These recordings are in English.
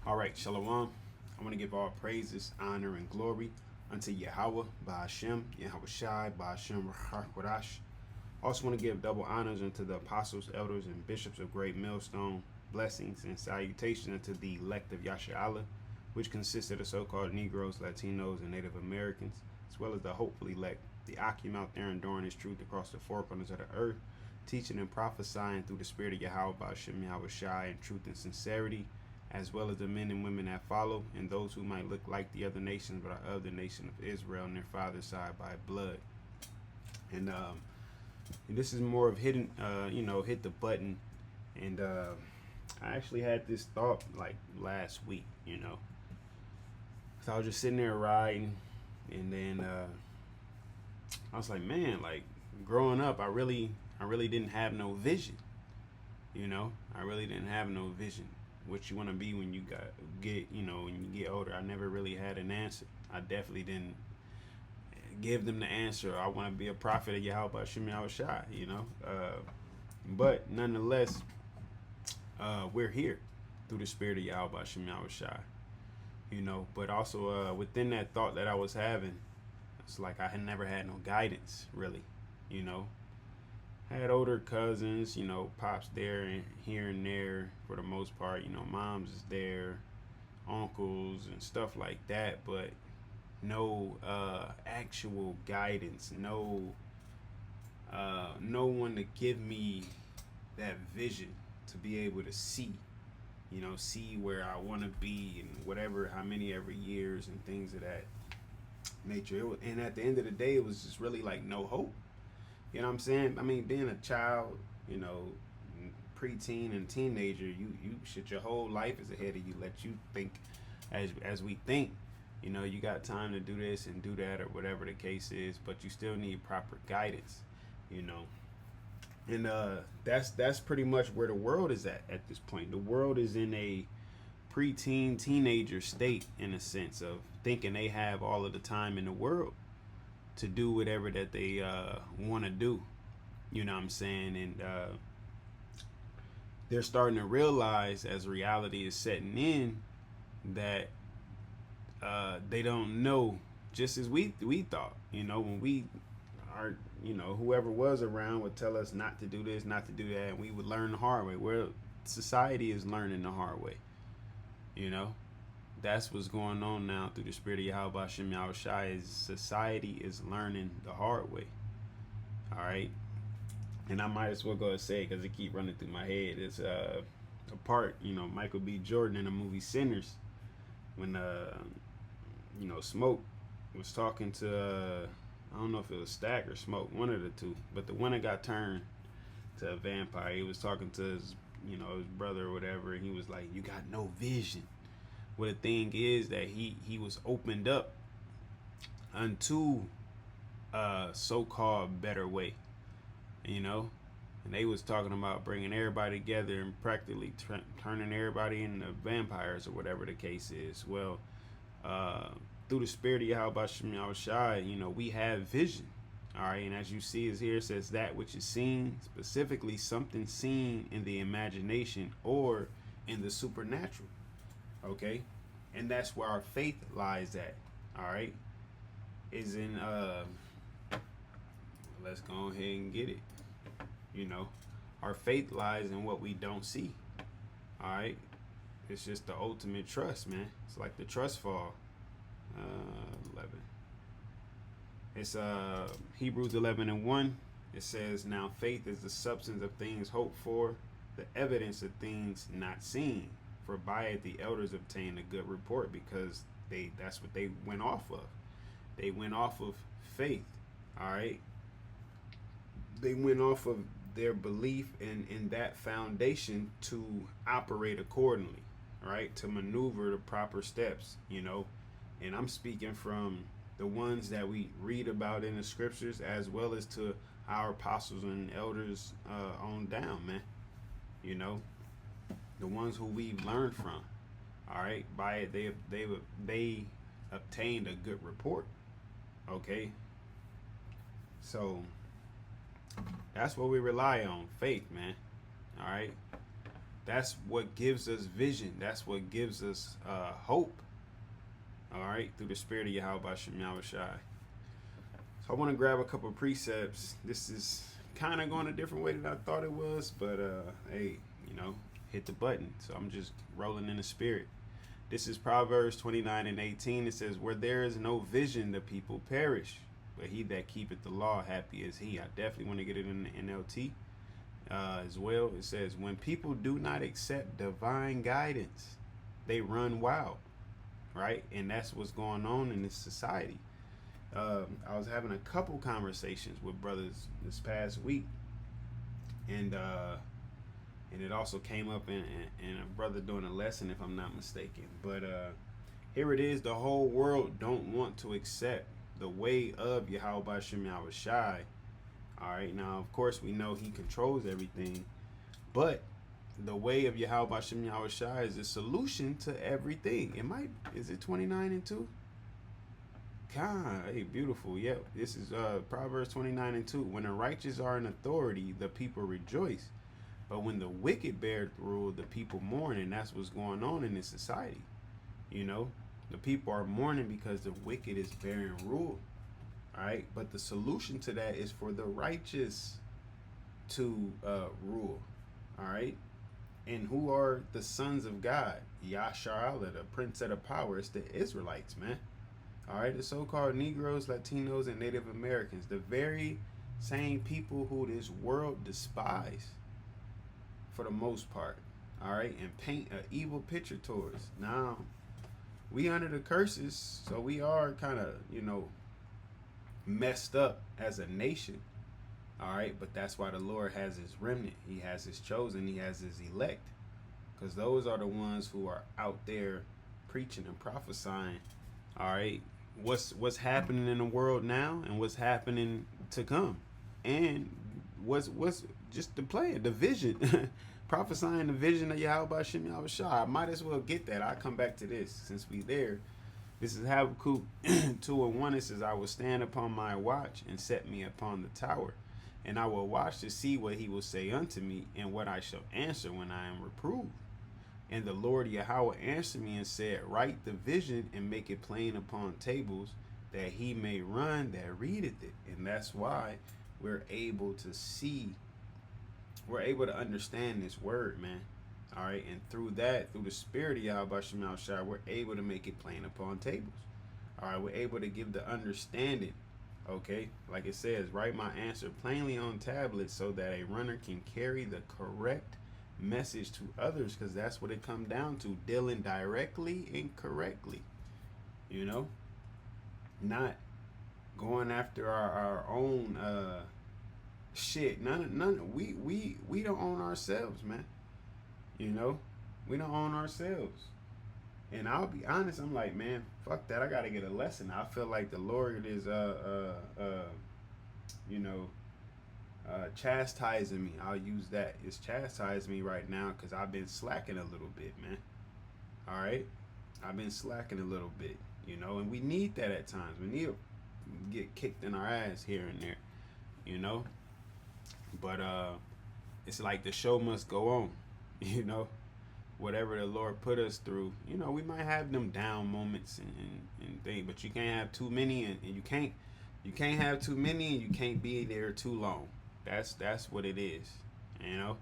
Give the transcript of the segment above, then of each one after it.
All right, Shalom. I want to give all praises, honor, and glory unto Yahawah, BAHASHAM, YAHWASHI, BAHASHAM, QADASH. Also want to give double honors unto the apostles, elders, and bishops of Great Millstone. Blessings and salutations unto the elect of Yasharahla, which consists of the so-called Negroes, Latinos, and Native Americans, as well as the hopeful elect, the Akim out there enduring his truth across the four corners of the earth, teaching and prophesying through the spirit of Yahawah, BAHASHAM, YAHWASHI, in truth and sincerity, as well as the men and women that follow, and those who might look like the other nations but are of the nation of Israel on their father's side by blood. And this is more of hidden, hit the button. And I actually had this thought like last week, So I was just sitting there riding, and then I was like, man, like growing up, I really didn't have no vision. I really didn't have no vision. What you want to be when you when you get older. I never really had an answer. I definitely didn't give them the answer. I want to be a prophet of Yahweh BAHASHAM YAHWASHI, But nonetheless, we're here through the spirit of Yahweh BAHASHAM YAHWASHI, But also within that thought that I was having, it's like I had never had no guidance, really, I had older cousins, pops there and here and there for the most part, moms is there, uncles and stuff like that, but no actual guidance, no one to give me that vision to be able to see, see where I want to be and whatever, how many every years and things of that nature. And at the end of the day, it was just really like no hope. You know what I'm saying? I mean, being a child, preteen and teenager, you shit, your whole life is ahead of you. Let you think as we think. You got time to do this and do that or whatever the case is, but you still need proper guidance, And that's pretty much where the world is at this point. The world is in a preteen teenager state, in a sense of thinking they have all of the time in the world to do whatever that they want to do, you know what I'm saying? And they're starting to realize, as reality is setting in, that they don't know, just as we thought, when we are, whoever was around would tell us not to do this, not to do that, and we would learn the hard way. Well, society is learning the hard way, That's what's going on now through the spirit of Yahweh BAHASHAM YAHWASHI. Is society is learning the hard way. All right, and I might as well go and say it because it keep running through my head. It's a part, Michael B. Jordan in the movie Sinners, when Smoke was talking to I don't know if it was Stack or Smoke, one of the two, but the one that got turned to a vampire. He was talking to his his brother or whatever, and he was like, "You got no vision." Well, the thing is that he was opened up unto a so-called better way, and they was talking about bringing everybody together and practically turning everybody into vampires or whatever the case is. Well, through the spirit of Yahweh BAHASHAM YAHWASHI, we have vision. All right, and as you see is here, it says that which is seen, specifically something seen in the imagination or in the supernatural. Okay, and that's where our faith lies at. All right, is in let's go ahead and get it. Our faith lies in what we don't see. All right, it's just the ultimate trust, man. It's like the trust fall. 11. It's Hebrews 11:1. It says, "Now faith is the substance of things hoped for, the evidence of things not seen. For by it the elders obtained a good report," because that's what they went off of. They went off of faith. All right. They went off of their belief in that foundation to operate accordingly, right? To maneuver the proper steps, And I'm speaking from the ones that we read about in the scriptures, as well as to our apostles and elders on down, man. The ones who we've learned from. All right, by it they obtained a good report. Okay, so that's what we rely on, faith, man. All right, That's what gives us vision. That's what gives us hope. All right, through the spirit of YAHWASHI. So I want to grab a couple of precepts. This is kind of going a different way than I thought it was, but hey, you know, hit the button. So I'm just rolling in the spirit. This is Proverbs 29:18. It says, where there is no vision, the people perish, but he that keepeth the law, happy is he. I definitely want to get it in the NLT as well. It says, when people do not accept divine guidance, they run wild, right? And that's what's going on in this society. I was having a couple conversations with brothers this past week, and it also came up in a brother doing a lesson, if I'm not mistaken. But here it is: the whole world don't want to accept the way of YAHWASHI. All right, now of course we know he controls everything, but the way of YAHWASHI is the solution to everything. Is it 29:2? God, hey, beautiful. Yep, this is Proverbs 29:2. When the righteous are in authority, the people rejoice. But when the wicked bear rule, the people mourn. And that's what's going on in this society. You know, the people are mourning because the wicked is bearing rule. All right. But the solution to that is for the righteous to rule. All right. And who are the sons of God? Yasharallah, the prince of the power. It's the Israelites, man. All right, the so-called Negroes, Latinos, and Native Americans, the very same people who this world despise for the most part, all right, and paint an evil picture towards. Now, we under the curses, so we are kind of, you know, messed up as a nation, all right, but that's why the Lord has his remnant. He has his chosen, he has his elect, because those are the ones who are out there preaching and prophesying, all right, what's happening in the world now and what's happening to come, and what's just the plan, the vision, prophesying the vision of YAHWASHI. I might as well get that. I'll come back to this since we there. This is Habakkuk 2:1. It says, I will stand upon my watch and set me upon the tower, and I will watch to see what he will say unto me, and what I shall answer when I am reproved. And the Lord Yahweh answered me and said, write the vision and make it plain upon tables, that he may run that readeth it. And that's why we're able to see, we're able to understand this word, man. All right, and through that, through the spirit of YAHWASHI, we're able to make it plain upon tables. All right, we're able to give the understanding. Okay, like it says, write my answer plainly on tablets, so that a runner can carry the correct message to others, because that's what it comes down to, dealing directly and correctly, you know, not going after our own shit. We don't own ourselves, man. You know, we don't own ourselves. And I'll be honest, I'm like, man, fuck that. I gotta get a lesson. I feel like the Lord is you know, chastising me. I'll use that. It's chastising me right now because I've been slacking a little bit, man. All right, I've been slacking a little bit, you know, and we need that at times. We need to get kicked in our ass here and there, you know. But it's like the show must go on, you know. Whatever the Lord put us through, you know, we might have them down moments and things, but you can't have too many, and you can't have too many, and you can't be there too long. That's what it is, you know.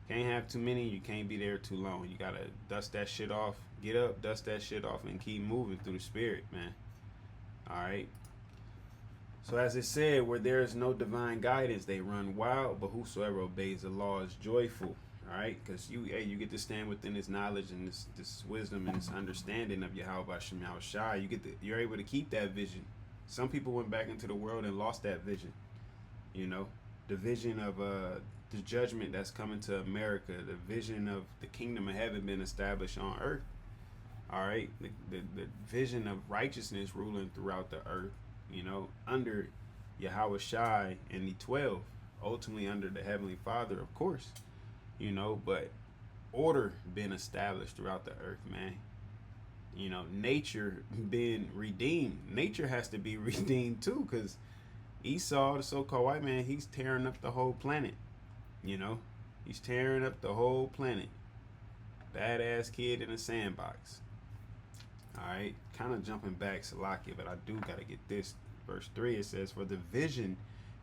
Can't have too many, you can't be there too long. You gotta dust that shit off, get up, dust that shit off, and keep moving through the spirit, man. All right. So as it said, where there is no divine guidance, they run wild, but whosoever obeys the law is joyful. All right, because you get to stand within this knowledge and this wisdom and this understanding of YAHWASHI. You're able to keep that vision. Some people went back into the world and lost that vision. You know, the vision of the judgment that's coming to America, the vision of the kingdom of heaven being established on earth. All right, the vision of righteousness ruling throughout the earth. You know, under YAHWASHI and the 12, ultimately under the Heavenly Father, of course. You know, but order being established throughout the earth, man. You know, nature being redeemed. Nature has to be redeemed too, because Esau, the so-called white man, he's tearing up the whole planet. You know, he's tearing up the whole planet. badass kid in a sandbox. All right, kind of jumping back, Salakia, but I do got to get this. Verse 3, it says, "For the vision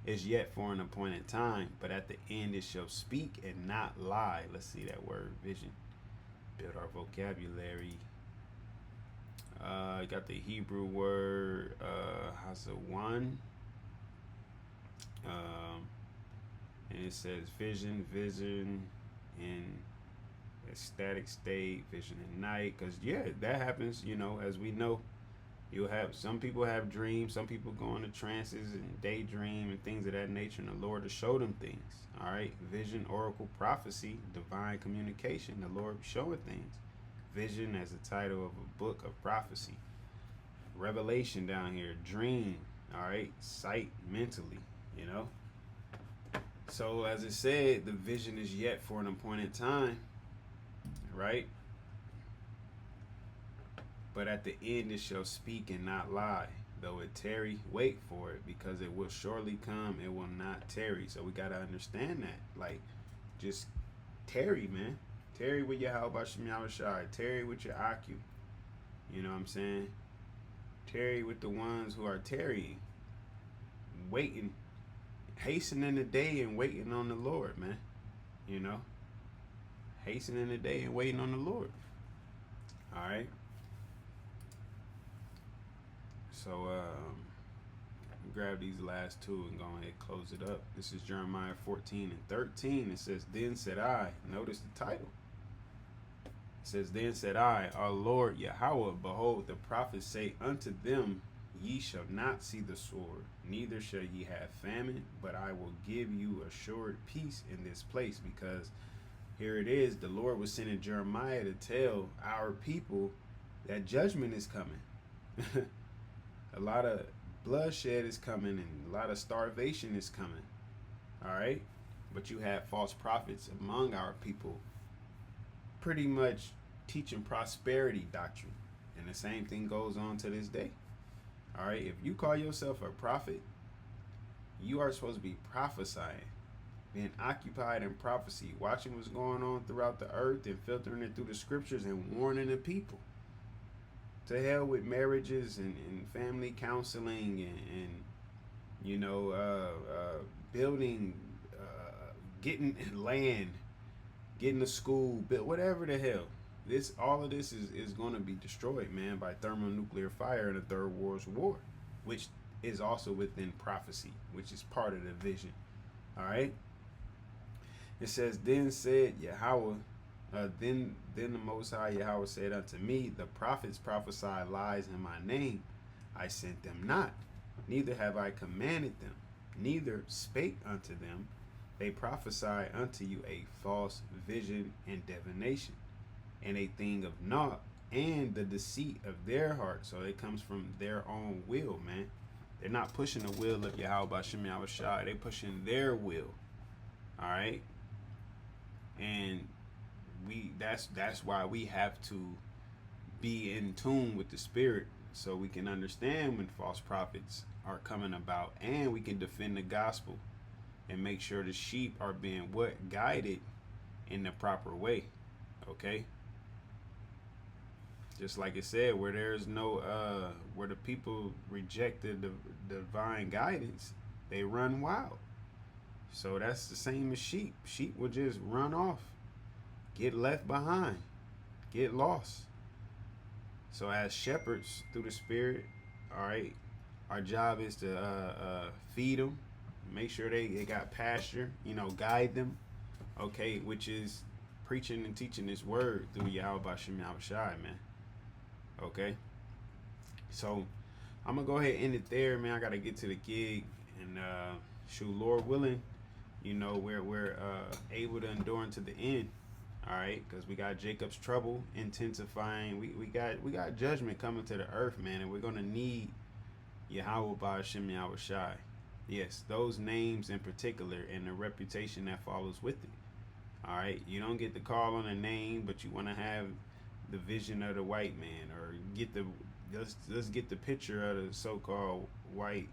is yet for an appointed time, but at the end it shall speak and not lie." Let's see that word, vision. Build our vocabulary. Got the Hebrew word, hazawan. And it says vision, in ecstatic state, vision at night. Because, yeah, that happens, you know, as we know. You'll have, some people have dreams, some people go into trances and daydream and things of that nature, and the Lord will show them things. All right, vision, oracle, prophecy, divine communication, the Lord showing things. Vision as a title of a book of prophecy. Revelation down here, dream, all right, sight mentally, you know. So as it said, the vision is yet for an appointed time, right? But at the end it shall speak and not lie. Though it tarry, wait for it, because it will surely come, it will not tarry. So we got to understand that. Like, just tarry, man. Tarry with your YAHWASHI. Tarry with your AHTHA. You know what I'm saying? Tarry with the ones who are tarrying. Waiting. Hastening the day and waiting on the Lord, man. You know? Hastening the day and waiting on the Lord. All right? So, grab these last two and go ahead and close it up. This is Jeremiah 14 and 13. It says, "Then said I," notice the title. It says, "Then said I, our Lord Yahawah, behold, the prophets say unto them, Ye shall not see the sword, neither shall ye have famine, but I will give you assured peace in this place." Because here it is, the Lord was sending Jeremiah to tell our people that judgment is coming. A lot of bloodshed is coming and a lot of starvation is coming. All right? But you have false prophets among our people pretty much teaching prosperity doctrine. And the same thing goes on to this day. All right? If you call yourself a prophet, you are supposed to be prophesying, being occupied in prophecy, watching what's going on throughout the earth and filtering it through the scriptures and warning the people. To hell with marriages and family counseling and you know, building, getting land, getting a school, built, whatever the hell. All of this is going to be destroyed, man, by thermonuclear fire in the Third World War, which is also within prophecy, which is part of the vision. All right. It says, "Then said Yahawah, then the Most High Yahawah said unto me, The prophets prophesy lies in my name. I sent them not, neither have I commanded them, neither spake unto them. They prophesy unto you a false vision and divination, and a thing of naught, and the deceit of their heart." So it comes from their own will, man. They're not pushing the will of YAHWASHI. They're pushing their will. All right? And that's why we have to be in tune with the spirit, so we can understand when false prophets are coming about, and we can defend the gospel and make sure the sheep are being guided in the proper way. Okay, just like it said, where there's no where the people rejected the divine guidance, they run wild. So that's the same as sheep. Sheep will just run off, get left behind, get lost. So as shepherds through the spirit, all right, our job is to feed them, make sure they got pasture, you know, guide them, okay, which is preaching and teaching this word through YAHWASHI, man. Okay, so I'm gonna go ahead and end it there, man. I gotta get to the gig, and shoot, Lord willing, you know, we're able to endure unto the end. All right, because we got Jacob's trouble intensifying. We got judgment coming to the earth, man, and we're gonna need Yahawah BAHASHAM YAHWASHI. Yes, those names in particular and the reputation that follows with it. All right, you don't get the call on a name, but you want to have the vision of the white man, or get the let's get the picture of the so-called white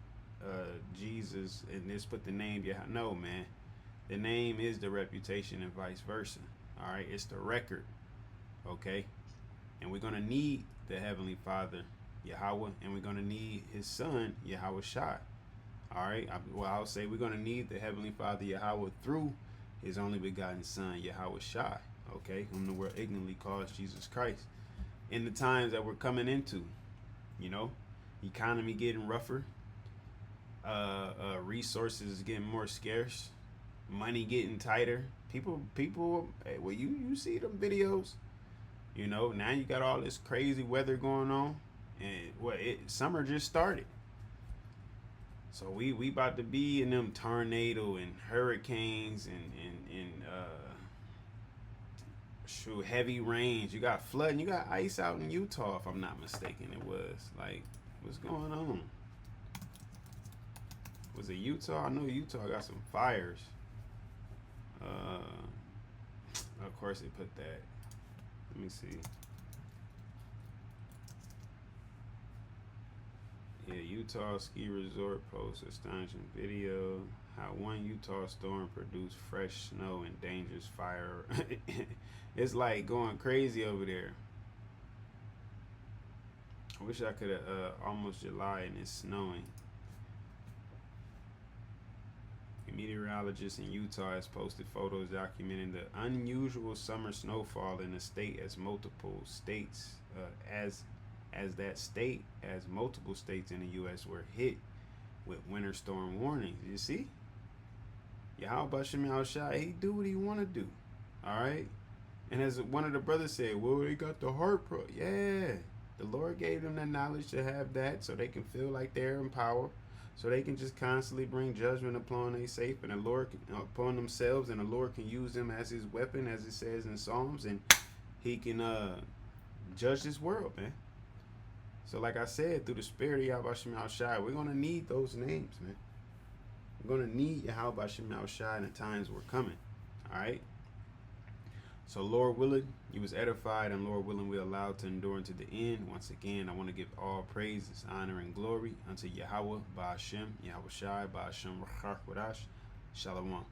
Jesus, and just put the name. No, man, the name is the reputation, and vice versa. All right, it's the record. Okay? And we're going to need the Heavenly Father, Yahweh, and we're going to need his son, YAHWASHI. All right? I'll say we're going to need the Heavenly Father, Yahweh, through his only begotten son, YAHWASHI. Okay? Whom the world ignorantly calls Jesus Christ. In the times that we're coming into, you know, economy getting rougher, resources getting more scarce, money getting tighter. People, well, you see them videos. You know, now you got all this crazy weather going on, and summer just started. So we about to be in them tornado and hurricanes and heavy rains. You got flooding. You got ice out in Utah, if I'm not mistaken. It was like, what's going on? Was it Utah? I know Utah got some fires. Of course they put that. Let me see. Yeah, Utah ski resort posts astonishing video. How one Utah storm produced fresh snow and dangerous fire. It's like going crazy over there. I wish I could have almost July and it's snowing. A meteorologist in Utah has posted photos documenting the unusual summer snowfall in the state as multiple states multiple states in the U.S. were hit with winter storm warnings. You see? YAHWASHI, he do what he want to do. All right? And as one of the brothers said, well, they got the heart pro. Yeah. The Lord gave them the knowledge to have that so they can feel like they're in power. So they can just constantly bring judgment upon they safe and the Lord upon themselves, and the Lord can use them as his weapon, as it says in Psalms, and he can judge this world, man. So like I said, through the spirit of YAHWASHI, we're gonna need those names, man. We're gonna need YAHWASHI in the times we're coming. Alright? So Lord willing, you was edified, and Lord willing, we're allowed to endure unto the end. Once again, I want to give all praises, honor, and glory unto Yahawah, BAHASHAM, YAHWASHI, BAHASHAM, QADASH. Shalom.